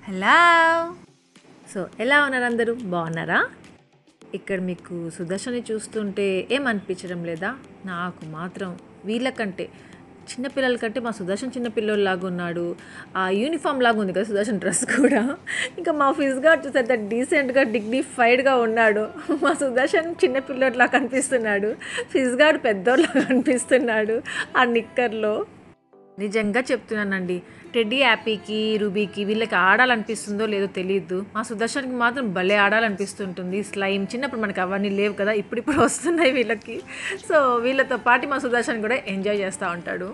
Hello. So ఎలా ఉన్నారు అందరూ? బాగున్నారా? ఇక్కడ మీకు సుదర్శన్ని చూస్తుంటే ఏమనిపించడం లేదా? నాకు మాత్రం వీళ్ళకంటే చిన్నపిల్లల కంటే మా సుదర్శన్ చిన్నపిల్లలాగా ఉన్నాడు. ఆ యూనిఫామ్ లాగా ఉంది కదా సుదర్శన్ డ్రెస్ కూడా. ఇంకా మా ఫిజ్ గార్డ్ చూస్తే డీసెంట్గా డిగ్నిఫైడ్గా ఉన్నాడు. మా సుదర్శన్ చిన్నపిల్లలాగా కనిపిస్తున్నాడు, ఫిజ్ గార్డ్ పెద్దోళ్ళలాగా కనిపిస్తున్నాడు ఆ నిక్కర్లో. నిజంగా చెప్తున్నానండి, టెడ్డీ యాపీకి రూబీకి వీళ్ళకి ఆడాలనిపిస్తుందో లేదో తెలియదు. మా సుదర్శన్కి మాత్రం భలే ఆడాలనిపిస్తుంటుంది. స్లైమ్ చిన్నప్పుడు మనకి అవన్నీ లేవు కదా, ఇప్పుడిప్పుడు వస్తున్నాయి వీళ్ళకి. సో వీళ్ళతో పాటు మా సుదర్శన్ కూడా ఎంజాయ్ చేస్తూ ఉంటాడు.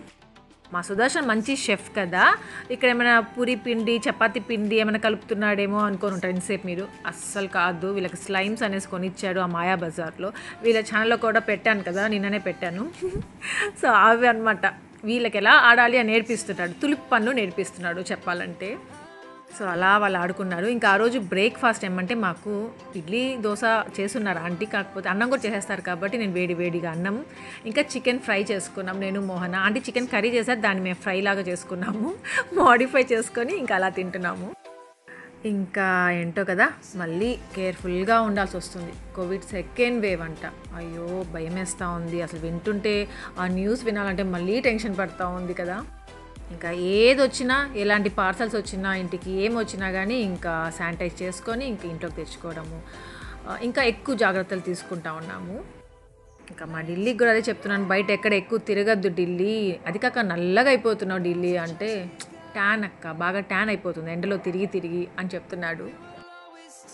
మా సుదర్శన్ మంచి షెఫ్ కదా, ఇక్కడ ఏమైనా పూరి పిండి చపాతీ పిండి ఏమైనా కలుపుతున్నాడేమో అనుకొని ఉంటారు ఇంతసేపు. మీరు అస్సలు కాదు, వీళ్ళకి స్లైమ్స్ అనేసి కొనిచ్చాడు ఆ మాయా బజార్లో. వీళ్ళ ఛానల్లో కూడా పెట్టాను కదా, నిన్ననే పెట్టాను. సో అవి అనమాట వీళ్ళకి ఎలా ఆడాలి అని నేర్పిస్తున్నాడు. తులిప్ పన్ను నేర్పిస్తున్నాడు చెప్పాలంటే. సో అలా వాళ్ళు ఆడుకున్నారు. ఇంకా ఆ రోజు బ్రేక్ఫాస్ట్ ఏమంటే మాకు ఇడ్లీ దోశ చేస్తున్నారు ఆంటీ, కాకపోతే అన్నం కూడా చేసేస్తారు కాబట్టి నేను వేడిగా అన్నం ఇంకా చికెన్ ఫ్రై చేసుకున్నాం నేను మోహన. ఆంటీ చికెన్ కర్రీ చేశారు, దాన్ని మేము ఫ్రై లాగా చేసుకున్నాము, మోడిఫై చేసుకొని ఇంకా అలా తింటున్నాము. ఇంకా ఏంటో కదా, మళ్ళీ కేర్ఫుల్గా ఉండాల్సి వస్తుంది. కోవిడ్ సెకండ్ వేవ్ అంట. అయ్యో భయం వేస్తూ ఉంది అసలు. వింటుంటే ఆ న్యూస్ వినాలంటే మళ్ళీ టెన్షన్ పడుతూ ఉంది కదా. ఇంకా ఏది వచ్చినా, ఎలాంటి పార్సల్స్ వచ్చినా, ఇంటికి ఏం వచ్చినా కానీ ఇంకా శానిటైజ్ చేసుకొని ఇంకా ఇంట్లోకి తెచ్చుకోవడము, ఇంకా ఎక్కువ జాగ్రత్తలు తీసుకుంటా ఉన్నాము. ఇంకా మా ఢిల్లీకి కూడా అదే చెప్తున్నాను, బయట ఎక్కడ ఎక్కువ తిరగద్దు ఢిల్లీ. అది కాక నల్లగా అయిపోతున్నావు ఢిల్లీ అంటే, ట్యాన్ అక్క, బాగా ట్యాన్ అయిపోతుంది ఎండలో తిరిగి అని చెప్తున్నాడు.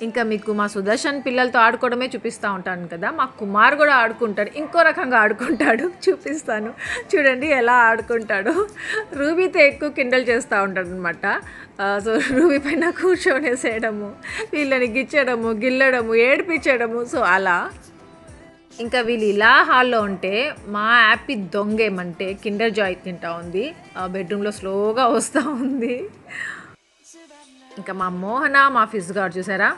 ఇంకా మీకు మా సుదర్శన్ పిల్లలతో ఆడుకోవడమే చూపిస్తూ ఉంటాను కదా, మా కుమార్ కూడా ఆడుకుంటాడు, ఇంకో రకంగా ఆడుకుంటాడు, చూపిస్తాను చూడండి ఎలా ఆడుకుంటాడు. రూబీతో ఎక్కువ కిండల్ చేస్తూ ఉంటాడు అనమాట. సో రూబీ పైన కూర్చొనేసేయడము, వీళ్ళని గిచ్చడము, గిల్లడము, ఏడిపించడము. సో అలా ఇంకా వీళ్ళు ఇలా హాల్లో ఉంటే మా యాపీ దొంగేమంటే కిండర్ జాయ్ తింటా ఉంది, బెడ్రూమ్లో స్లోగా వస్తూ ఉంది. ఇంకా మా మోహన మా ఫిజ్ గార్డ్ చూసారా,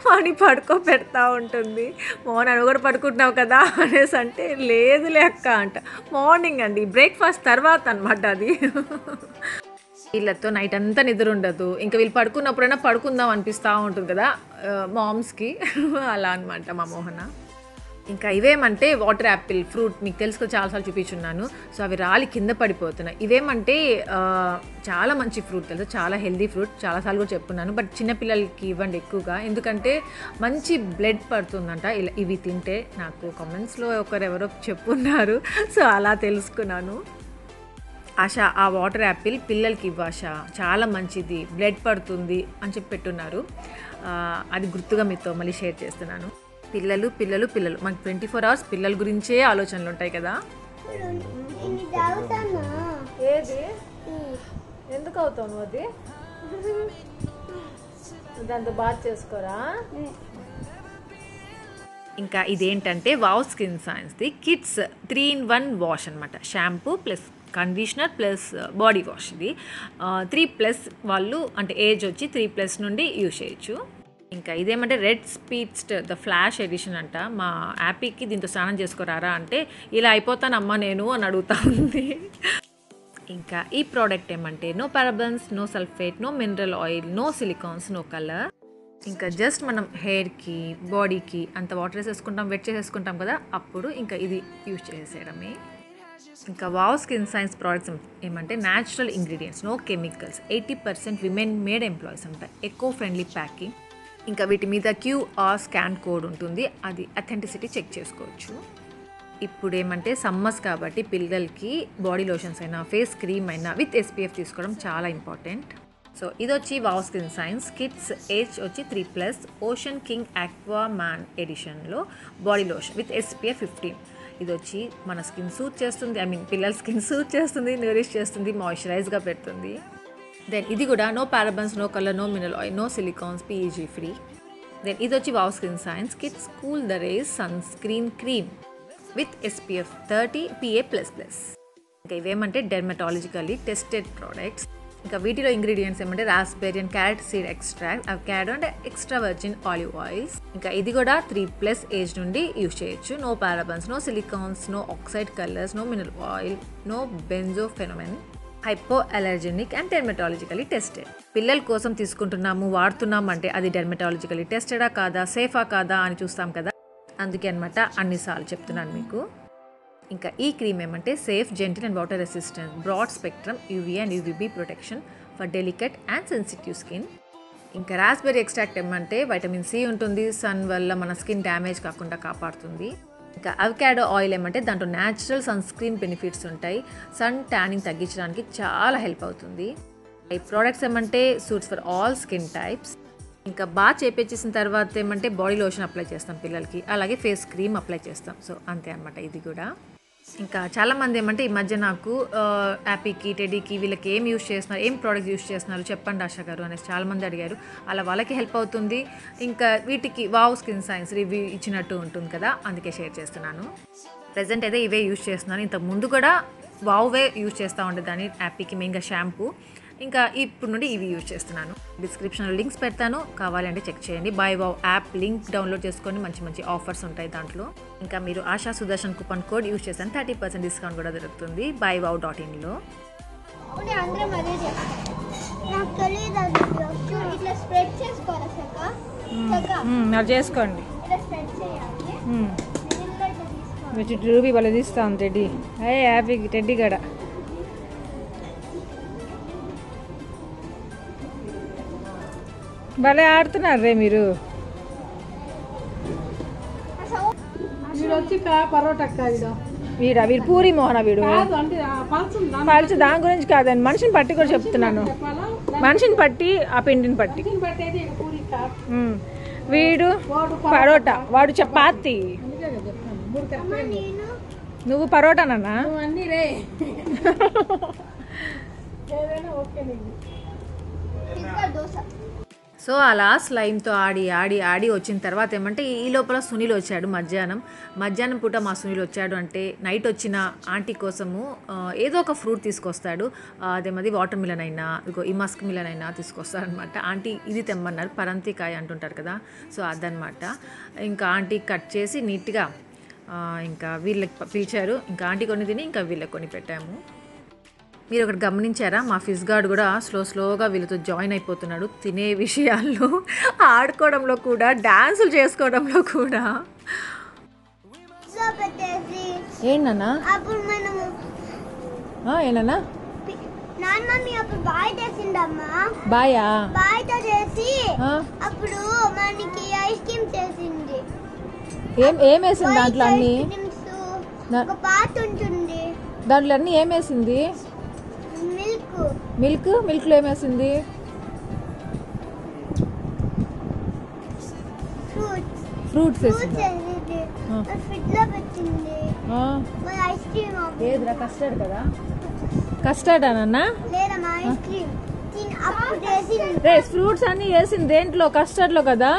వాడిని పడుకోబెడతా ఉంటుంది. మోహన నువ్వు కూడా పడుకుంటున్నావు కదా అనేసి అంటే, లేదులే అక్క అంట. మార్నింగ్ అండి, బ్రేక్ఫాస్ట్ తర్వాత అనమాట అది. వీళ్ళతో నైట్ అంతా నిద్ర ఉండదు. ఇంకా వీళ్ళు పడుకున్నప్పుడైనా పడుకుందాం అనిపిస్తూ ఉంటుంది కదా మామ్స్కి, అలా అనమాట మా మోహన. ఇంకా ఇవేమంటే వాటర్ యాపిల్ ఫ్రూట్, మీకు తెలుసు చాలాసార్లు చూపించున్నాను. సో అవి రాలి కింద పడిపోతున్నాయి. ఇవేమంటే చాలా మంచి ఫ్రూట్ తెలుసు, చాలా హెల్దీ ఫ్రూట్, చాలాసార్లు కూడా చెప్పున్నాను. బట్ చిన్నపిల్లలకి ఇవ్వండి ఎక్కువగా, ఎందుకంటే మంచి బ్లడ్ పడుతుందంట ఇలా ఇవి తింటే. నాకు కామెంట్స్లో ఒకరెవరో చెప్పున్నారు, సో అలా తెలుసుకున్నాను. ఆశ ఆ వాటర్ యాపిల్ పిల్లలకి ఇవ్వు ఆశ, చాలా మంచిది, బ్లడ్ పడుతుంది అని చెప్పి పెట్టున్నారు. అది గుర్తుగా మీతో మళ్ళీ షేర్ చేస్తున్నాను. పిల్లలు పిల్లలు పిల్లలు, మనకు 24 hours పిల్లల గురించే ఆలోచనలు ఉంటాయి కదా. ఏది ఎందుకు అవుతావు అది? దాంతో బాత్ చేసుకోరా? ఇంకా ఇదేంటంటే వావ్ స్కిన్ సైన్స్ది కిడ్స్ 3-in-1 వాష్ అనమాట. Shampoo plus conditioner plus body wash. ఇది 3+ వాళ్ళు, అంటే ఏజ్ వచ్చి 3+ నుండి యూజ్ చేయొచ్చు. ఇంకా ఇదేమంటే రెడ్ స్పీడ్స్ట్ ద ఫ్లాష్ ఎడిషన్ అంట. మా యాపీకి దీంతో స్నానం చేసుకోరారా అంటే, ఇలా అయిపోతానమ్మా నేను అని అడుగుతా ఉంది. ఇంకా ఈ ప్రోడక్ట్ ఏమంటే no parabens, no sulphate, no mineral oil, no silicones, no colour. ఇంకా జస్ట్ మనం హెయిర్కి బాడీకి అంత వాటర్ వేసేసుకుంటాం, వెట్ చేసేసుకుంటాం కదా, అప్పుడు ఇంకా ఇది యూజ్ చేసేయడమే. ఇంకా వావ్ స్కిన్ సైన్స్ ప్రోడక్ట్స్ ఏమంటే natural ingredients, no chemicals, 80% women made employees అంట, ఎకో ఫ్రెండ్లీ ప్యాకింగ్. ఇంకా వీటి మీద QR స్కాన్ కోడ్ ఉంటుంది, అది అథెంటిసిటీ చెక్ చేసుకోవచ్చు. ఇప్పుడు ఏమంటే సమ్మర్స్ కాబట్టి పిల్లలకి బాడీ లోషన్స్ అయినా ఫేస్ క్రీమ్ అయినా విత్ SPF తీసుకోవడం చాలా ఇంపార్టెంట్. సో ఇది వచ్చి wow skin science kids age వచ్చి 3+, ఓషన్ కింగ్ ఆక్వా మ్యాన్ ఎడిషన్లో బాడీ లోషన్ విత్ SPF 15. ఇది వచ్చి మన స్కిన్ సూట్ చేస్తుంది, పిల్లల స్కిన్ సూట్ చేస్తుంది, న్యూరిష్ చేస్తుంది, మాయిశ్చరైజ్గా పెడుతుంది. దెన్ ఇది కూడా no parabens, no colour, no mineral oil, no silicones, PEG free. Then ఇది వచ్చి wow skin science kids cool the rays sunscreen cream with SPF 30 PA++. ఇంకా ఇవేమంటే డెర్మటాలజికల్లీ టెస్టెడ్ ప్రోడక్ట్స్. ఇంకా వీటిలో ఇంగ్రీడియంట్స్ ఏమంటే raspberry and carrot seed extract, avocado and extra virgin olive oils. ఇంకా ఇది కూడా 3+ age నుండి యూజ్ చేయొచ్చు. No parabens, no silicones, no oxide colours, no mineral oil, no benzophenone. Hypoallergenic and dermatologically tested. పిల్లల కోసం తీసుకుంటున్నాము, వాడుతున్నాం అంటే అది డెర్మటాలజికలీ టెస్టెడా కాదా, సేఫా కాదా అని చూస్తాం కదా, అందుకే అనమాట అన్నిసార్లు చెప్తున్నాను మీకు. ఇంకా ఈ క్రీమ్ ఏమంటే safe, gentle and water resistant, broad spectrum UV and UVB protection for delicate and sensitive skin. ఇంకా రాస్బెర్రీ ఎక్స్ట్రాక్ట్ ఏమంటే వైటమిన్ సి ఉంటుంది, సన్ వల్ల మన స్కిన్ డ్యామేజ్ కాకుండా కాపాడుతుంది. ఇంకా అవకాడో ఆయిల్ ఏమంటే దాంట్లో న్యాచురల్ సన్ స్క్రీన్ బెనిఫిట్స్ ఉంటాయి, సన్ ట్యానింగ్ తగ్గించడానికి చాలా హెల్ప్ అవుతుంది. ఈ ప్రోడక్ట్స్ ఏమంటే suits for all skin types. ఇంకా బాగా చేపించేసిన తర్వాత ఏమంటే బాడీ లోషన్ అప్లై చేస్తాం పిల్లలకి, అలాగే ఫేస్ క్రీమ్ అప్లై చేస్తాం. సో అంతే అనమాట ఇది కూడా. ఇంకా చాలామంది ఏమంటే ఈ మధ్య నాకు యాపీకి, టెడీకి వీళ్ళకి ఏం యూస్ చేస్తున్నారు, ఏం ప్రోడక్ట్స్ యూస్ చేస్తున్నారు చెప్పండి ఆశా గారు అనేసి చాలామంది అడిగారు. అలా వాళ్ళకి హెల్ప్ అవుతుంది. ఇంకా వీటికి వావ్ స్కిన్ సైన్స్ రివ్యూ ఇచ్చినట్టు ఉంటుంది కదా, అందుకే షేర్ చేస్తున్నాను. ప్రజెంట్ అయితే ఇవే యూస్ చేస్తున్నాను. ఇంతకు ముందు కూడా వావ్వే యూస్ చేస్తూ ఉండేదాన్ని, యాపీకి మెయిన్గా షాంపూ. ఇంకా ఇప్పుడు నుండి ఇవి యూజ్ చేస్తున్నాను. డిస్క్రిప్షన్లో లింక్స్ పెడతాను, కావాలంటే చెక్ చేయండి. By wow app link download చేసుకొని మంచి మంచి ఆఫర్స్ ఉంటాయి దాంట్లో. ఇంకా మీరు ASHA Sudarshan coupon code use చేస్తాను, 30% డిస్కౌంట్ కూడా దొరుకుతుంది buywow.in. చేసుకోండి రూబీ వాళ్ళు తీస్తాం టెడ్డీ, హ్యాపీ టెడ్డీ గడ. భలే ఆడుతున్నారు రే మీరు. వీడు పూరి మోహన, వీడు పలుచు దాని గురించి కాదండి, మనిషిని పట్టి కూడా చెప్తున్నాను, మనిషిని పట్టి ఆ పిండిని పట్టి. వీడు పరోటా, వాడు చపాతి, నువ్వు పరోటానన్నా. సో అలా స్లైమ్తో ఆడి ఆడి ఆడి వచ్చిన తర్వాత ఏమంటే ఈ లోపల సునీల్ వచ్చాడు. మధ్యాహ్నం పూట మా సునీల్ వచ్చాడు అంటే నైట్ వచ్చిన ఆంటీ కోసము ఏదో ఒక ఫ్రూట్ తీసుకొస్తాడు. అదేమది వాటర్ మిలన్ అయినా, ఈ మస్క్ మిలన్ అయినా తీసుకొస్తాడు అనమాట. ఆంటీ ఇది తెమ్మన్నారు, పరంతికాయ అంటుంటారు కదా, సో అదనమాట. ఇంకా ఆంటీ కట్ చేసి నీట్గా ఇంకా వీళ్ళకి పిలిచారు. ఇంకా ఆంటీ కొన్ని తిని ఇంకా వీళ్ళకి కొని పెట్టాము. మీరు ఒకటి గమనించారా, మా ఫిజ్ గార్డ్ కూడా స్లోగా వీళ్ళతో జాయిన్ అయిపోతున్నాడు. తినే విషయాల్లో, ఆడుకోవడంలో కూడా, డాన్సులు చేసుకోవడంలో కూడా. ఏంటన్నా ఏనన్నా బాయా ఏమేసింది దాంట్లో అన్ని, దాంట్లో అన్ని ఏమేసింది? మిల్క్ లో ఏమేసింది? ఫ్రూట్స్ ఏదిరా కస్టర్డ్ కదా, కస్టర్డ్ అనన్నా. ఫ్రూట్స్ అన్ని వేసింది దేంట్లో? కస్టర్డ్ లో కదా.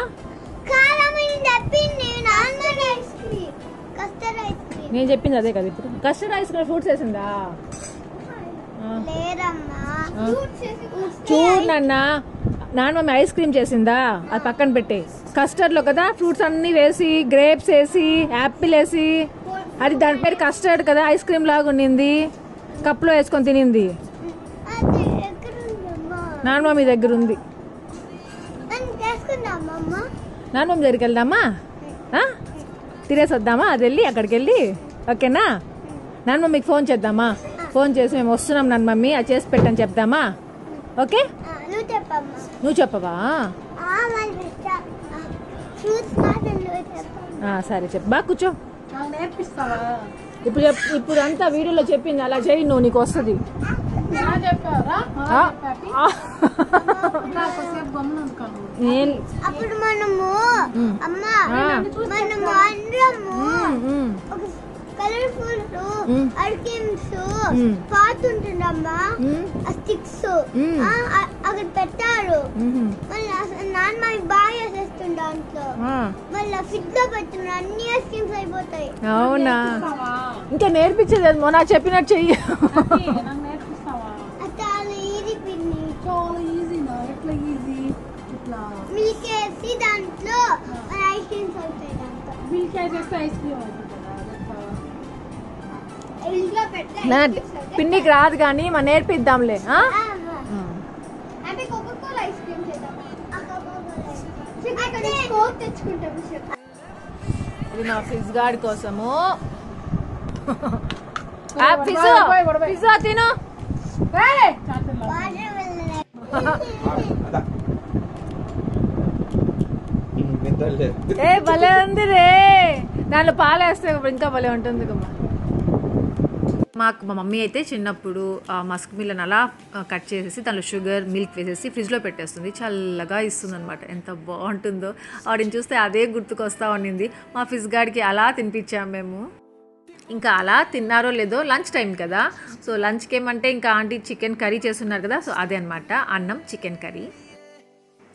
నేను చెప్పింది అదే కదా ఇప్పుడు. కస్టర్డ్ ఐస్ క్రీమ్ ఫ్రూట్స్ వేసిందా? చూడు నాన్న, నాన్న ఐస్ క్రీమ్ చేసిందా, అది పక్కన పెట్టే. కస్టర్డ్ లో కదా ఫ్రూట్స్ అన్ని వేసి, గ్రేప్స్ వేసి, యాపిల్ వేసి, అది దాని పేరు కస్టర్డ్ కదా, ఐస్ క్రీమ్ లాగా ఉండింది, కప్లో వేసుకొని తినింది. నాన్న మీ దగ్గర ఉంది, నాన్న దగ్గరికి వెళ్దామా, తిరేసి వద్దామా, అది వెళ్ళి అక్కడికి వెళ్ళి. ఓకేనా? నాన్న మీకు ఫోన్ చేద్దామా, ఫోన్ చేసి మేము వస్తున్నాం నాన్న మమ్మీ అది చేసి పెట్టని చెప్దామా? ఓకే, నువ్వు చెప్పవా? సరే చెప్పు, బాగా కూర్చో. ఇప్పుడు అంతా వీడియోలో చెప్పింది అలా చేయి నువ్వు, నీకు వస్తుంది. అప్పుడు మనము అమ్మా మనము అందరము కలర్ఫుల్ అర్కిమ్స్ పాత్ ఉంటుందమ్మా, ఆ స్టిక్స్ అక్కడ పెట్టారు. మళ్ళీ నాన్న బాగా చేసేస్తుంది దాంట్లో, మళ్ళీ ఫిట్ లో పెట్టిన అన్ని స్కీమ్స్ అయిపోతాయి. అవునా? ఇంకా నేర్పించేది మొన్న చెప్పినట్టు చెయ్యి. మిల్క్ వేసి దాంట్లో ఐస్ క్రీమ్స్ అవుతాయి. దాంట్లో మిల్క్ వేసేస్తే ఐస్ క్రీమ్ అవుతుంది. పిన్నికి రాదు కానీ మనం నేర్పిద్దాంలే. అంటే కోకోకోలా ఐస్ క్రీమ్ చేద్దాం. అక్కడ కోక్ తెచ్చుకుంటాం. ఇది నా ఫిజ్ గార్డ్ కోసము. పిజ్జా తిను. ఏ భలే ఉంది రే, దాంట్లో పాలేస్తే ఇంకా భలే ఉంటుంది. మా మమ్మీ అయితే చిన్నప్పుడు మస్క్ మిల్లన్ అలా కట్ చేసేసి దాంట్లో షుగర్ మిల్క్ వేసేసి ఫ్రిడ్జ్లో పెట్టేస్తుంది, చల్లగా ఇస్తుంది అనమాట. ఎంత బాగుంటుందో, వాడిని చూస్తే అదే గుర్తుకొస్తా ఉండింది. మా ఫిజ్ గార్డ్కి అలా తినిపించాము మేము. ఇంకా అలా తిన్నారో లేదో లంచ్ టైం కదా, సో లంచ్కి ఏమంటే ఇంకా ఆంటీ చికెన్ కర్రీ చేస్తున్నారు కదా, సో అదే అనమాట అన్నం చికెన్ కర్రీ.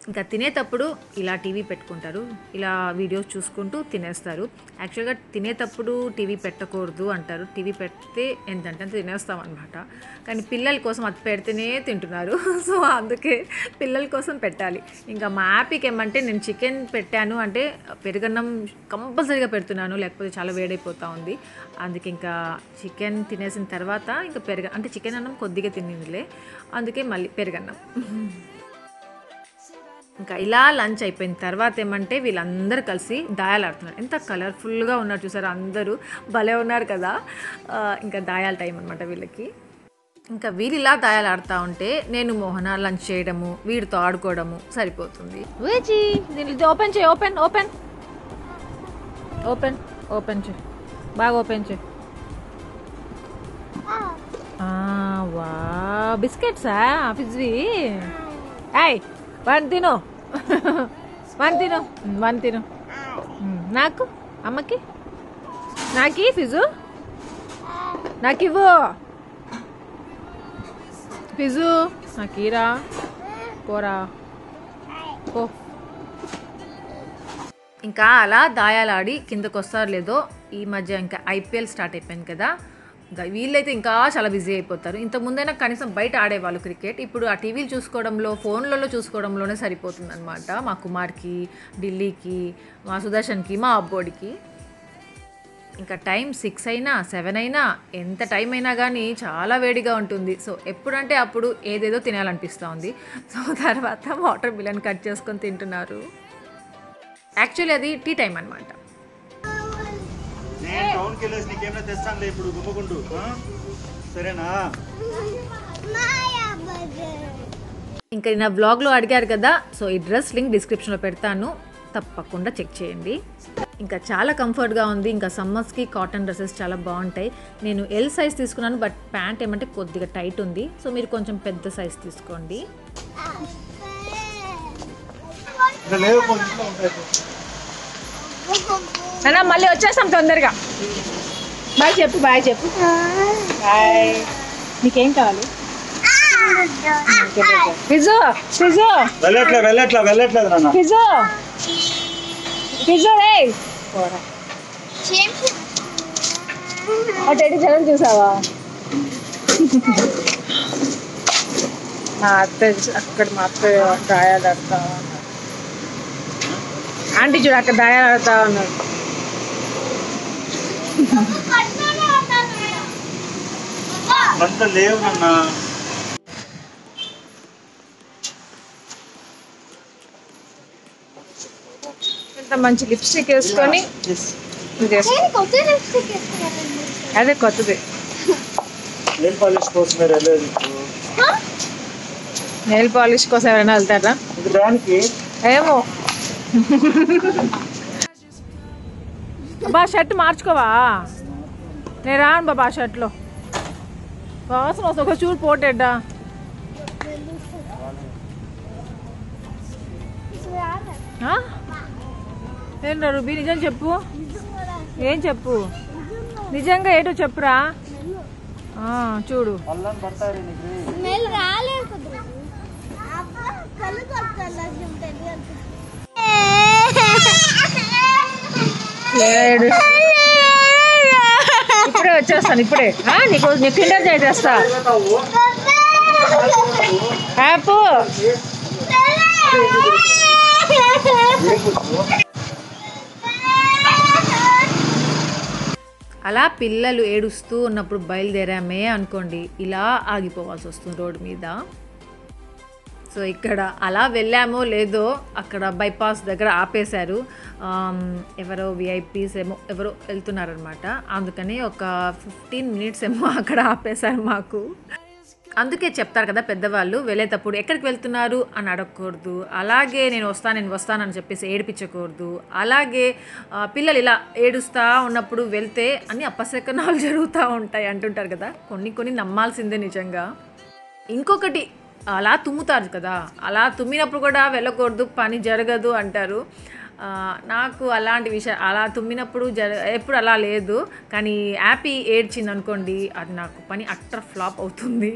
ఇంకా తినేటప్పుడు ఇలా టీవీ పెట్టుకుంటారు, ఇలా వీడియోస్ చూసుకుంటూ తినేస్తారు. యాక్చువల్గా తినేటప్పుడు టీవీ పెట్టకూడదు అంటారు, టీవీ పెడితే ఏంటంటే తినేస్తాం అనమాట. కానీ పిల్లల కోసం అది పెడితేనే తింటున్నారు, సో అందుకే పిల్లల కోసం పెట్టాలి. ఇంకా మా హ్యాపీకి ఏమంటే నేను చికెన్ పెట్టాను అంటే పెరుగన్నం కంపల్సరీగా పెడుతున్నాను, లేకపోతే చాలా వేడైపోతూ ఉంది. అందుకే ఇంకా చికెన్ తినేసిన తర్వాత ఇంకా అంటే చికెన్ అన్నం కొద్దిగా తినిందిలే, అందుకే మళ్ళీ పెరుగన్నం. ఇంకా ఇలా లంచ్ అయిపోయిన తర్వాత ఏమంటే వీళ్ళందరూ కలిసి దాయాలు ఆడుతున్నారు. ఎంత కలర్ఫుల్గా ఉన్నారు చూసారు, అందరూ భలే ఉన్నారు కదా. ఇంకా దాయాల టైం అనమాట వీళ్ళకి. ఇంకా వీళ్ళు ఇలా దాయాలు ఆడుతూ ఉంటే నేను మోహన లంచ్ చేయడము, వీడితో ఆడుకోవడము సరిపోతుంది. వేచి దీన్ని ఓపెన్ చేయి, ఓపెన్ ఓపెన్ ఓపెన్ ఓపెన్ చేయి, బాగా ఓపెన్ చేయి. వా బిస్కెట్సా ఫిజ్వి. వన్ తిను, వన్ తిను. నాకు అమ్మకి నాకి ఫిజు నాకివ్వు, ఫిజు నాకీరా పోరా పో. ఇంకా అలా దాయాలాడి కిందకు వస్తారు లేదో, ఈ మధ్య ఇంకా ఐపీఎల్ స్టార్ట్ అయిపోయింది కదా, వీళ్ళైతే ఇంకా చాలా బిజీ అయిపోతారు. ఇంతకుముందైనా కనీసం బయట ఆడేవాళ్ళు క్రికెట్, ఇప్పుడు ఆ టీవీలు చూసుకోవడంలో ఫోన్లలో చూసుకోవడంలోనే సరిపోతుంది అనమాట. మా కుమార్కి, ఢిల్లీకి, మా సుదర్శన్కి, మా అబ్బోడికి. ఇంకా టైం 6 అయినా 7 అయినా ఎంత టైం అయినా కానీ చాలా వేడిగా ఉంటుంది. సో ఎప్పుడంటే అప్పుడు ఏదేదో తినాలనిపిస్తూ ఉంది. సో తర్వాత వాటర్ మిలన్ కట్ చేసుకొని తింటున్నారు. యాక్చువల్లీ అది టీ టైం అనమాట. నేను టౌన్కి వెళ్ళేసి నీకేమైనా తెస్తానులే ఇప్పుడు గుమ్మగుండు, సరేనా? ఇంకా నా బ్లాగ్లో అడిగారు కదా, సో ఈ డ్రెస్ లింక్ డిస్క్రిప్షన్లో పెడతాను, తప్పకుండా చెక్ చేయండి. ఇంకా చాలా కంఫర్ట్గా ఉంది. ఇంకా సమ్మర్స్కి కాటన్ డ్రెస్సెస్ చాలా బాగుంటాయి. నేను ఎల్ సైజ్ తీసుకున్నాను, బట్ ప్యాంట్ ఏమంటే కొద్దిగా టైట్ ఉంది, సో మీరు కొంచెం పెద్ద సైజ్ తీసుకోండి. అన్నా మళ్ళీ వచ్చేస్తాం తొందరగా. బాయ్ చెప్పు, బాయ్ చెప్పు. బాయ్. నీకేం కావాలి? ఫిజు ఫిజు వెళ్ళట్లేదు నాన్న. ఫిజు ఫిజు రే అటు జనం చూసావా? మా అత్త అక్కడ మా అత్త దాయాలు ఆడుతా, ఆంటీ చూడు అక్కడ దాయాలు ఆడుతా ఉన్నారు. లేవు నాన్న. ఇంత మంచి లిప్స్టిక్ వేసుకొని అదే కొత్తది. నెయిల్ పాలిష్ కోసం వెళ్ళలేదు. నెయిల్ పాలిష్ కోసం ఎవరైనా వెళ్తారా? ఏమో. బా షర్ట్ మార్చుకోవా? నేను రాను బాబా షర్ట్లో వాసన వస్తుంది. ఒక చూడు పోటెడ్డా. ఏంటో రూబీ నిజం చెప్పు, ఏం చెప్పు, నిజంగా ఏటో చెప్పురా. చూడు ఇప్పుడే వచ్చేస్తాను, ఇప్పుడే నీకు కిండర్ జాయ్ చేస్తా. హ్యాపీ అలా పిల్లలు ఏడుస్తూ ఉన్నప్పుడు బయలుదేరామే అనుకోండి, ఇలా ఆగిపోవాల్సి వస్తుంది రోడ్డు మీద. సో ఇక్కడ అలా వెళ్ళామో లేదో అక్కడ బైపాస్ దగ్గర ఆపేశారు. ఎవరో విఐపీస్ ఎవరో వెళ్తున్నారనమాట. అందుకని ఒక 15 మినిట్స్ అక్కడ ఆపేశారు మాకు. అందుకే చెప్తారు కదా పెద్దవాళ్ళు, వెళ్ళేటప్పుడు ఎక్కడికి వెళ్తున్నారు అని అడగకూడదు, అలాగే నేను వస్తానని చెప్పేసి ఏడిపించకూడదు, అలాగే పిల్లలు ఇలా ఏడుస్తూ ఉన్నప్పుడు వెళ్తే అన్ని అపశకనాలు జరుగుతూ ఉంటాయి అంటుంటారు కదా. కొన్ని నమ్మాల్సిందే నిజంగా. ఇంకొకటి, అలా తుమ్ముతారు కదా, అలా తుమ్మినప్పుడు కూడా వెళ్ళకూడదు, పని జరగదు అంటారు. నాకు అలాంటి విషయం, అలా తుమ్మినప్పుడు ఎప్పుడు అలా లేదు. కానీ యాపీ ఏడ్చింది అనుకోండి, అది నాకు పని అట్టర్ ఫ్లాప్ అవుతుంది.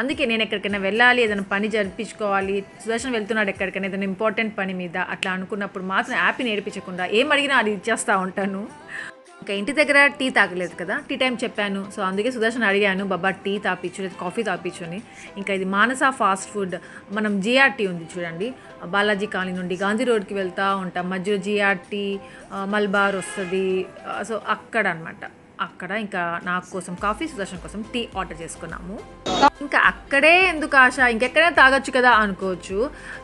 అందుకే నేను ఎక్కడికైనా వెళ్ళాలి, ఏదైనా పని జరిపించుకోవాలి, సుదర్శన్ వెళ్తున్నాడు ఎక్కడికైనా ఏదైనా ఇంపార్టెంట్ పని మీద అట్లా అనుకున్నప్పుడు మాత్రం యాపీని ఏడిపించకుండా ఏం అడిగినా అది ఇచ్చేస్తూ ఉంటాను. ఇంకా ఇంటి దగ్గర టీ తాగలేదు కదా, టీ టైం చెప్పాను. సో అందుకే సుదర్శన్ అడిగాను, బాబా టీ తాపించు లేదా కాఫీ తాపించు అని. ఇంకా ఇది మానస ఫాస్ట్ ఫుడ్, మనం జిఆర్టీ ఉంది చూడండి, బాలాజీ కాలనీ నుండి గాంధీ రోడ్కి వెళ్తూ ఉంటాం, మధ్యలో జిఆర్టీ మల్బార్ వస్తుంది. సో అక్కడ అనమాట, అక్కడ ఇంకా నాకు కోసం కాఫీ, సుదర్శన్ కోసం టీ ఆర్డర్ చేసుకున్నాము. ఇంకా అక్కడే ఎందుకు ఆశ, ఇంకెక్కడే తాగొచ్చు కదా అనుకోవచ్చు.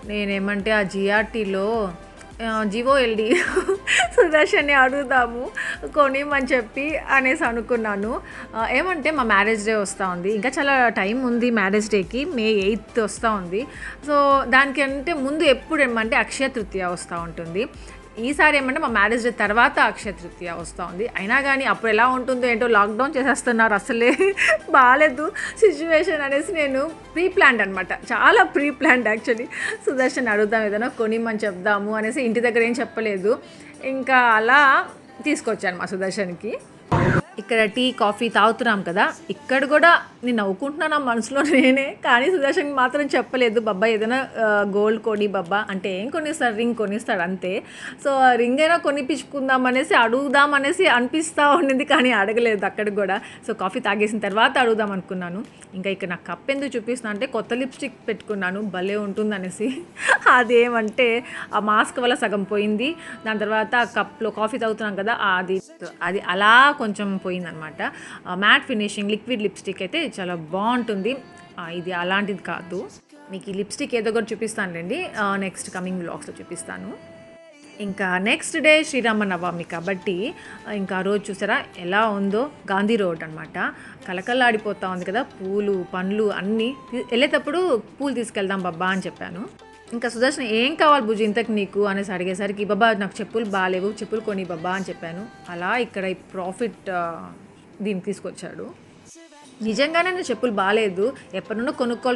నేనేమంటే ఆ జిఆర్టీలో జీవోఎల్డి సుదర్శన్ని అడుగుదాము కొనిమని చెప్పి అనేసి అనుకున్నాను. ఏమంటే మా మ్యారేజ్ డే వస్తూ ఉంది, ఇంకా చాలా టైం ఉంది మ్యారేజ్ డేకి, May 8th వస్తూ ఉంది. సో దానికంటే ముందు ఎప్పుడు ఏమంటే అక్షయ తృతీయ వస్తూ ఉంటుంది. ఈసారి ఏమంటే మా మ్యారేజ్ డే తర్వాత అక్షయ తృతీయ వస్తూ ఉంది. అయినా కానీ అప్పుడు ఎలా ఉంటుందో ఏంటో, లాక్డౌన్ చేసేస్తున్నారు, అసలే బాగాలేదు సిచ్యువేషన్ అనేసి నేను ప్రీ ప్లాన్డ్ అనమాట, చాలా ప్రీ ప్లాన్డ్ యాక్చువల్లీ. సుదర్శన్ అడుగుదాం ఏదైనా కొనిమని చెప్దాము అనేసి, ఇంటి దగ్గర ఏం చెప్పలేదు. ఇంకా అలా తీసుకొచ్చాను మా సుదర్శన్కి. ఇక్కడ టీ కాఫీ తాగుతున్నాం కదా, ఇక్కడ కూడా నేను నవ్వుకుంటున్నాను మనసులో నేనే, కానీ సుదర్శన్ మాత్రం చెప్పలేదు. బాబా ఏదైనా గోల్డ్ కొని బాబా అంటే ఏం కొనిస్తాడు, రింగ్ కొనిస్తాడు అంతే. సో రింగ్ అయినా కొనిపించుకుందాం అనేసి అడుగుదాం అనేసి అనిపిస్తూ ఉండింది, కానీ అడగలేదు అక్కడికి కూడా. సో కాఫీ తాగేసిన తర్వాత అడుగుదాం అనుకున్నాను. ఇంకా ఇక్కడ నాకు కప్ ఎందుకు చూపిస్తున్నా అంటే, కొత్త లిప్స్టిక్ పెట్టుకున్నాను, భలే ఉంటుంది అనేసి. అదేమంటే ఆ మాస్క్ వల్ల సగం పోయింది, దాని తర్వాత కప్లో కాఫీ తాగుతున్నాం కదా, అది అలా కొంచెం పోయిందనమాట. మ్యాట్ ఫినిషింగ్ లిక్విడ్ లిప్స్టిక్ అయితే చాలా బాగుంటుంది. ఇది అలాంటిది కాదు. మీకు ఈ లిప్స్టిక్ ఏదో కూడా చూపిస్తానులేండి, నెక్స్ట్ కమింగ్ వ్లాగ్స్లో చూపిస్తాను. ఇంకా నెక్స్ట్ డే శ్రీరామనవమి కాబట్టి ఇంకా రోజు చూసారా ఎలా ఉందో, గాంధీ రోడ్ అనమాట, కలకల్లాడిపోతూ ఉంది కదా, పూలు పండ్లు అన్నీ. వెళ్ళేటప్పుడు పూలు తీసుకెళ్దాం బాబా అని చెప్పాను. ఇంకా సుదర్శన్ ఏం కావాలి బుజ్జి ఇంతకు నీకు అనేసి అడిగేసరికి, బాబా నాకు చెప్పులు బాగాలేవు, చెప్పులు కొని బాబా అని చెప్పాను. అలా ఇక్కడ ఈ ప్రాఫిట్ దీన్ని తీసుకొచ్చాడు. నిజంగానే నేను చెప్పులు బాగాలేదు, ఎప్పటి నుండో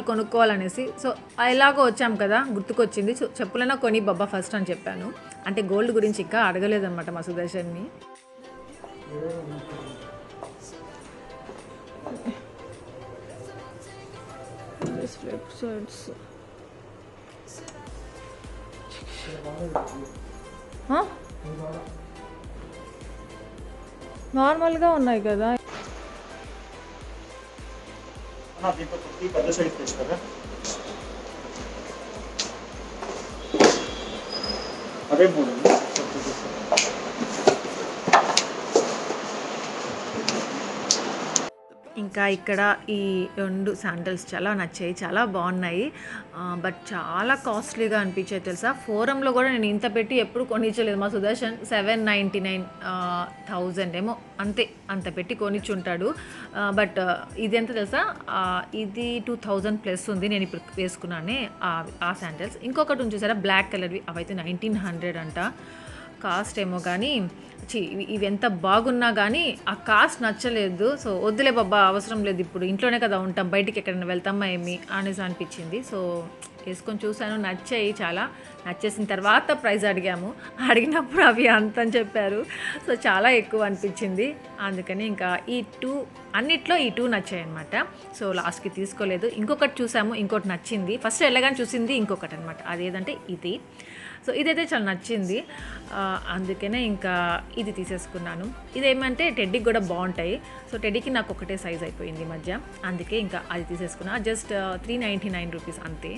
కొనుక్కోవాలనేసి. సో ఎలాగో వచ్చాం కదా, గుర్తుకొచ్చింది, చెప్పులైనా కొని బాబా ఫస్ట్ అని చెప్పాను. అంటే గోల్డ్ గురించి ఇంకా అడగలేదన్నమాట మా సుదర్శన్ని. నార్మల్గా ఉన్నాయి కదా. పెద్ద సైజ్ తెచ్చుకోరా, అదే 3. ఇంకా ఇక్కడ ఈ 2 శాండల్స్ చాలా నచ్చాయి, చాలా బాగున్నాయి. బట్ చాలా కాస్ట్లీగా అనిపించాయి తెలుసా. ఫోరంలో కూడా నేను ఇంత పెట్టి ఎప్పుడు కొనిచ్చలేదు. మా సుదర్శన్ 799,000 ఏమో అంత పెట్టి కొనిచ్చుంటాడు. బట్ ఇది ఎంత తెలుసా, ఇది 2000+ ఉంది. నేను ఇప్పుడు వేసుకున్నానే ఆ శాండల్స్. ఇంకొకటి ఉంది చూసారా బ్లాక్ కలర్వి, అవైతే 1900 అంట కాస్ట్ ఏమో. కానీ ఇవి ఎంత బాగున్నా కానీ ఆ కాస్ట్ నచ్చలేదు. సో వద్దులే బాబా, అవసరం లేదు, ఇప్పుడు ఇంట్లోనే కదా ఉంటాం, బయటికి ఎక్కడైనా వెళ్తామా ఏమి అనేసి అనిపించింది. సో వేసుకొని చూశాను, నచ్చాయి, చాలా నచ్చేసిన తర్వాత ప్రైస్ అడిగినప్పుడు అవి అంత అని చెప్పారు. సో చాలా ఎక్కువ అనిపించింది. అందుకని ఇంకా అన్నిట్లో ఈ 2 నచ్చాయి అనమాట. సో లాస్ట్కి తీసుకోలేదు. ఇంకొకటి చూసాము, ఇంకోటి నచ్చింది. ఫస్ట్ వెళ్ళగానే చూసింది ఇంకొకటి అనమాట, అదేంటంటే ఇది. సో ఇదైతే చాలా నచ్చింది, అందుకనే ఇంకా ఇది తీసేసుకున్నాను. ఇదేమంటే టెడ్డీకి కూడా బాగుంటాయి. సో టెడ్డీకి నాకు ఒకటే సైజ్ అయిపోయింది ఈ మధ్య, అందుకే ఇంకా అది తీసేసుకున్నా. జస్ట్ 399 రూపీస్ అంతే.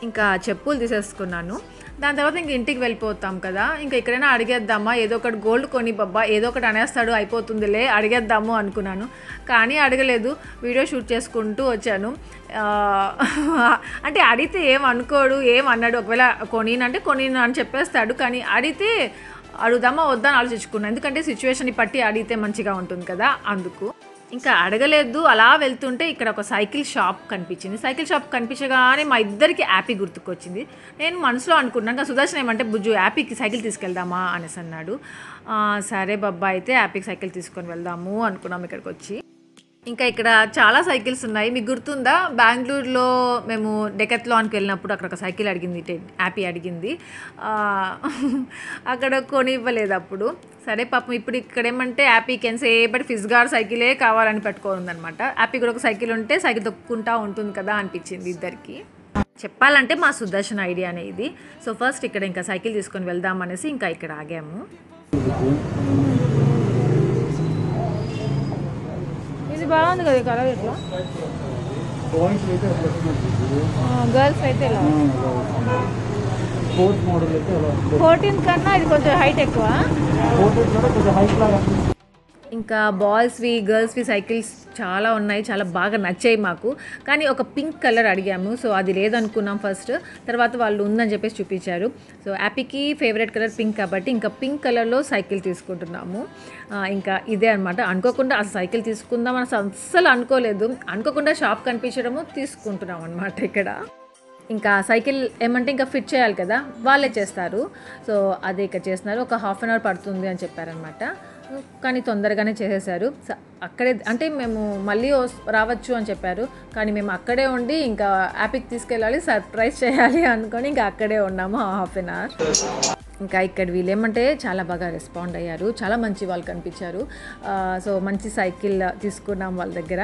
ఇంకా చెప్పులు తీసేసుకున్నాను. దాని తర్వాత ఇంక ఇంటికి వెళ్ళిపోతాం కదా, ఇంకా ఇక్కడైనా అడిగేద్దామా, ఏదో ఒకటి గోల్డ్ కొని బాబా, ఏదో ఒకటి అనేస్తాడు అయిపోతుందిలే అడిగేద్దాము అనుకున్నాను. కానీ అడగలేదు, వీడియో షూట్ చేసుకుంటూ వచ్చాను. అంటే అడిగితే ఏం అనుకోడు, ఏం అన్నాడు. ఒకవేళ కొనినంటే కొనిను అని చెప్పేస్తాడు, కానీ అడిగితే అడుగుదామా వద్దా అని ఆలోచించుకున్నాను. ఎందుకంటే సిచ్యువేషన్ని బట్టి అడిగితే మంచిగా ఉంటుంది కదా, అందుకు ఇంకా అడగలేదు. అలా వెళ్తుంటే ఇక్కడ ఒక సైకిల్ షాప్ కనిపించింది. సైకిల్ షాప్ కనిపించగానే మా ఇద్దరికి యాపీ గుర్తుకొచ్చింది. నేను మనసులో అనుకున్నాను, సుదర్శన్ ఏమంటే బుజ్జు యాపీకి సైకిల్ తీసుకెళ్దామా అనేసి అన్నాడు. సరే బాబా అయితే యాపీకి సైకిల్ తీసుకొని వెళ్దాము అనుకున్నాం ఇక్కడికి వచ్చి. ఇంకా ఇక్కడ చాలా సైకిల్స్ ఉన్నాయి. మీకు గుర్తుందా, బెంగళూరులో మేము డెకత్లాన్కి వెళ్ళినప్పుడు అక్కడ ఒక సైకిల్ అడిగింది, యాపీ అడిగింది. అక్కడ కొనివ్వలేదు అప్పుడు. సరే పాపం ఇప్పుడు ఇక్కడ ఏమంటే యాపీకి ఎంతసేపటి ఫిజ్గార్ సైకిలే కావాలని పెట్టుకోనుందనమాట. యాపీ కూడా ఒక సైకిల్ ఉంటే సైకిల్ తొక్కుంటా ఉంటుంది కదా అనిపించింది ఇద్దరికి. చెప్పాలంటే మా సుదర్శన్ ఐడియానే ఇది. సో ఫస్ట్ ఇక్కడ ఇంకా సైకిల్ తీసుకొని వెళ్దాం అనేసి ఇంకా ఇక్కడ ఆగాము. ఇది బాగుంది కదా కలర్, ఇట్లా గర్ల్స్ అయితే 14 కన్నా ఇది కొంచెం హైట్ ఎక్కువ. ఇంకా బాయ్స్వి గర్ల్స్వి సైకిల్స్ చాలా ఉన్నాయి, చాలా బాగా నచ్చాయి మాకు. కానీ ఒక పింక్ కలర్ అడిగాము, సో అది లేదనుకున్నాం ఫస్ట్. తర్వాత వాళ్ళు ఉందని చెప్పేసి చూపించారు. సో యాపీకి ఫేవరెట్ కలర్ పింక్ కాబట్టి ఇంకా పింక్ కలర్లో సైకిల్ తీసుకుంటున్నాము. ఇంకా ఇదే అనమాట. అనుకోకుండా అసలు సైకిల్ తీసుకుందాం అని అస్సలు అనుకోలేదు. అనుకోకుండా షాప్ కనిపించడము తీసుకుంటున్నాం అనమాట ఇక్కడ. ఇంకా సైకిల్ ఏమంటే ఇంకా ఫిట్ చేయాలి కదా, వాళ్ళే చేస్తారు. సో అదే ఇక్కడ చేస్తున్నారు. ఒక హాఫ్ అన్ అవర్ పడుతుంది అని చెప్పారనమాట. కానీ తొందరగానే చేసేసారు. అక్కడే అంటే మేము మళ్ళీ రావచ్చు అని చెప్పారు, కానీ మేము అక్కడే ఉండి ఇంకా యాపీకి తీసుకెళ్ళాలి, సర్ప్రైజ్ చేయాలి అనుకొని ఇంకా అక్కడే ఉన్నాము హాఫ్ అన్ అవర్. ఇంకా ఇక్కడ వీళ్ళు ఏమంటే చాలా బాగా రెస్పాండ్ అయ్యారు, చాలా మంచి వాళ్ళు కనిపించారు. సో మంచి సైకిల్ తీసుకున్నాం వాళ్ళ దగ్గర.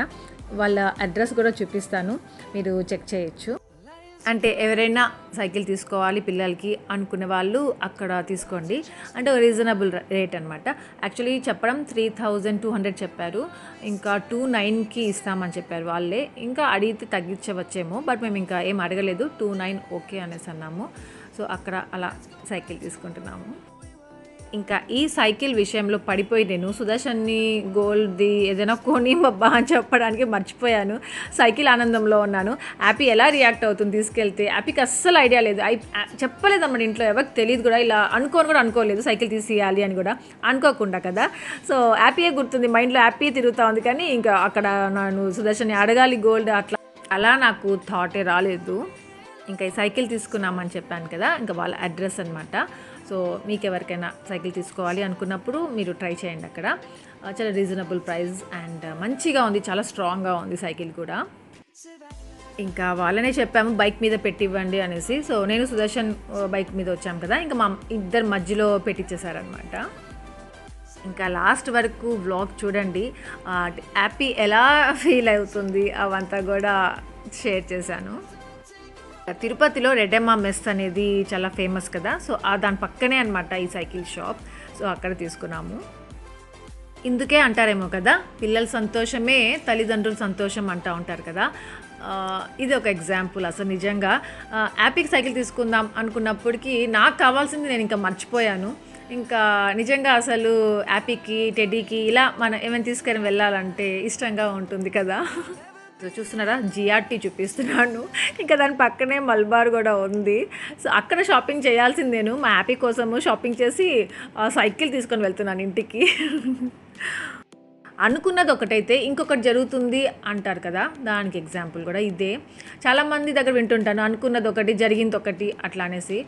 వాళ్ళ అడ్రస్ కూడా చూపిస్తాను, మీరు చెక్ చేయొచ్చు. అంటే ఎవరైనా సైకిల్ తీసుకోవాలి పిల్లలకి అనుకునే వాళ్ళు అక్కడ తీసుకోండి. అంటే రీజనబుల్ రేట్ అనమాట. యాక్చువల్లీ చెప్పడం 3200 చెప్పారు, ఇంకా 29కి ఇస్తామని చెప్పారు వాళ్ళే. ఇంకా అడిగితే తగ్గించవచ్చేమో, బట్ మేము ఇంకా ఏం అడగలేదు, 29 ఓకే అనేసి అన్నాము. సో అక్కడ అలా సైకిల్ తీసుకుంటున్నాము. ఇంకా ఈ సైకిల్ విషయంలో పడిపోయి నేను సుదర్శన్ని గోల్డ్ది ఏదైనా కొని బాబా అని చెప్పడానికి మర్చిపోయాను. సైకిల్ ఆనందంలో ఉన్నాను. యాపీ ఎలా రియాక్ట్ అవుతుంది తీసుకెళ్తే, యాపీకి అస్సలు ఐడియా లేదు. చెప్పలేదు అన్నమాట ఇంట్లో, ఎవరికి తెలియదు కూడా. ఇలా అనుకోలేదు సైకిల్ తీసేయాలి అని కూడా అనుకోకుండా కదా. సో యాపీయే గుర్తుంది, మైండ్లో యాపీ తిరుగుతూ ఉంది. కానీ ఇంకా అక్కడ నేను సుదర్శన్ని అడగాలి గోల్డ్ అలా నాకు థాటే రాలేదు. ఇంకా ఈ సైకిల్ తీసుకున్నామని చెప్పాను కదా, ఇంకా వాళ్ళ అడ్రస్ అనమాట. సో మీకు ఎవరికైనా సైకిల్ తీసుకోవాలి అనుకున్నప్పుడు మీరు ట్రై చేయండి. అక్కడ చాలా రీజనబుల్ ప్రైస్ అండ్ మంచిగా ఉంది, చాలా స్ట్రాంగ్గా ఉంది సైకిల్ కూడా. ఇంకా వాళ్ళనే చెప్పాము బైక్ మీద పెట్టివ్వండి అనేసి. సో నేను సుదర్శన్ బైక్ మీద వచ్చాము కదా, ఇంకా మా ఇద్దరు మధ్యలో పెట్టించేశారనమాట. ఇంకా లాస్ట్ వరకు వ్లాగ్ చూడండి, యాపీ ఎలా ఫీల్ అవుతుంది అవంతా కూడా షేర్ చేశాను. తిరుపతిలో రెడ్డమ్మ మెస్ అనేది చాలా ఫేమస్ కదా, సో దాని పక్కనే అనమాట ఈ సైకిల్ షాప్. సో అక్కడ తీసుకున్నాము. ఇందుకే అంటారేమో కదా, పిల్లల సంతోషమే తల్లిదండ్రుల సంతోషం అంటూ ఉంటారు కదా. ఇది ఒక ఎగ్జాంపుల్. అసలు నిజంగా యాపీకి సైకిల్ తీసుకుందాం అనుకున్నప్పటికీ నాకు కావాల్సింది నేను ఇంకా మర్చిపోయాను. ఇంకా నిజంగా అసలు యాపీకి టెడ్డీకి ఇలా మనం ఏమైనా తీసుకొని వెళ్ళాలంటే ఇష్టంగా ఉంటుంది కదా. చూస్తున్నారా, జిఆర్టీ చూపిస్తున్నాను. ఇంకా దాని పక్కనే మల్బార్ కూడా ఉంది. సో అక్కడ షాపింగ్ చేయాల్సిందేను. మా యాపీ కోసము షాపింగ్ చేసి సైకిల్ తీసుకొని వెళ్తున్నాను ఇంటికి. అనుకున్నది ఒకటైతే ఇంకొకటి జరుగుతుంది అంటారు కదా, దానికి ఎగ్జాంపుల్ కూడా ఇదే. చాలామంది దగ్గర వింటుంటాను, అనుకున్నది ఒకటి జరిగింది ఒకటి అట్లా అనేసి.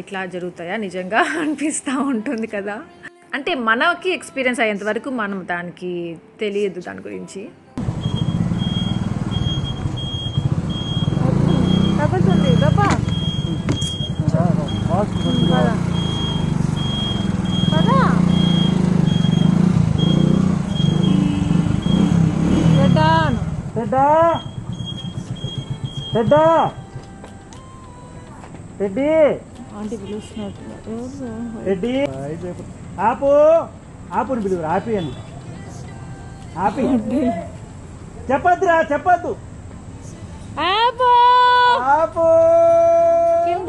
ఇట్లా జరుగుతాయా నిజంగా అనిపిస్తూ ఉంటుంది కదా. అంటే మనకి ఎక్స్పీరియన్స్ అయ్యేంత వరకు మనం దానికి తెలియదు దాని గురించి. తగ్గుతుంది బాబా ఆంటీ పిలుస్తున్నట్టు. ఆపు ఆపుని పిలువురు, ఆపి అని ఆపి చెప్పద్దురా, చెప్పద్దు. ఆపు ఆపు కింద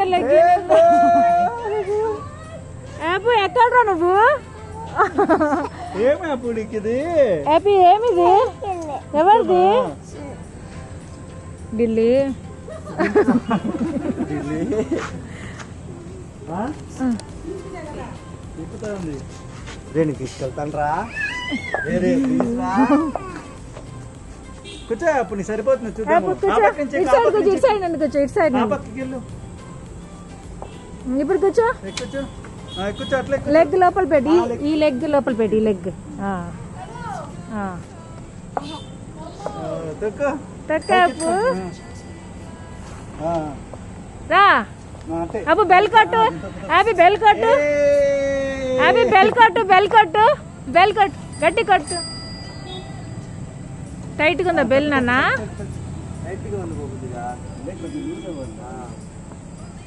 నువ్వు ఏమి అప్పుడు ఇది హ్యాపీ ఏమిది ఎవరిది ఢిల్లీ తిప్పుతా ఉంది రేణి తీసుకెళ్తాను రా కూర్చో అప్పుడు నీ సరిపోతుంది చూద్దాము ఇప్పుడు కూర్చో కూర్చో అట్లే లెగ్ లోపల పెట్టి ఈ లెగ్ లోపల పెట్టి ఈ లెగ్ రా అబ్బు బెల్ కొట్టు హ్యాపీ బెల్ కొట్టు హ్యాపీ బెల్ కొట్టు బెల్ కొట్టు బెల్ కొట్టు గట్టి కొట్టు టైట్గా ఉందా బెల్ నాన్న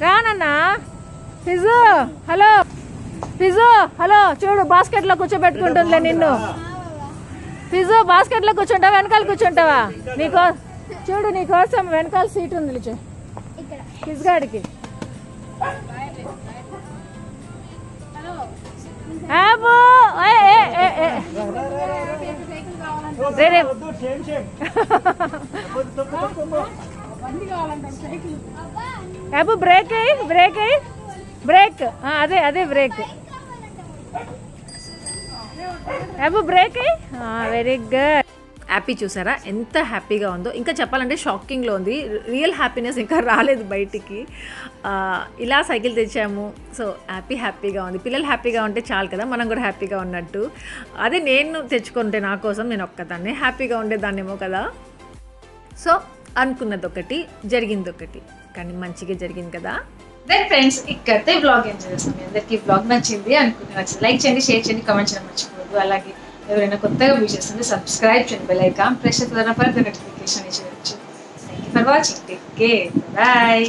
రా నాన్న ఫిజు హలో ఫిజు హలో చూడు బాస్కెట్లో కూర్చోబెట్టుకుంటుందిలే నిన్ను ఫిజు బాస్కెట్లో కూర్చుంటావా వెనకాల కూర్చుంటావా నీకో చూడు నీకోసం వెనకాల సీట్ ఉంది ఫిజ్ గాడికి బ్రేక్ బ్రేక్ బ్రేక్ అదే అదే break break very good happy చూసారా ఎంత హ్యాపీగా ఉందో ఇంకా చెప్పాలంటే షాకింగ్లో ఉంది రియల్ హ్యాపీనెస్ ఇంకా రాలేదు బయటికి ఇలా సైకిల్ తెచ్చాము సో హ్యాపీగా ఉంది పిల్లలు హ్యాపీగా ఉంటే చాలు కదా మనం కూడా హ్యాపీగా ఉన్నట్టు అదే నేను తెచ్చుకుంటే నా కోసం నేను ఒక్కదాన్ని హ్యాపీగా ఉండేదాన్నేమో కదా సో అనుకున్నది ఒకటి జరిగింది ఒకటి కానీ మంచిగా జరిగింది కదా దెన్ ఫ్రెండ్స్ ఇక్కడితే బ్లాగ్ ఎంజాయ్ చేస్తాం మీ అందరికీ బ్లాగ్ నచ్చింది నచ్చింది లైక్ చేయండి షేర్ చేయండి కామెంట్ చేయడం మర్చిపోవద్దు అలాగే ఎవరైనా కొత్తగా వ్యూ చేస్తుంటే సబ్స్క్రైబ్ చేయండి బెల్ ఐకాన్ ప్రెస్ చేస్తే ఫర్దర్ నోటిఫికేషన్ ఇచ్చేయచ్చు thank you for watching take care by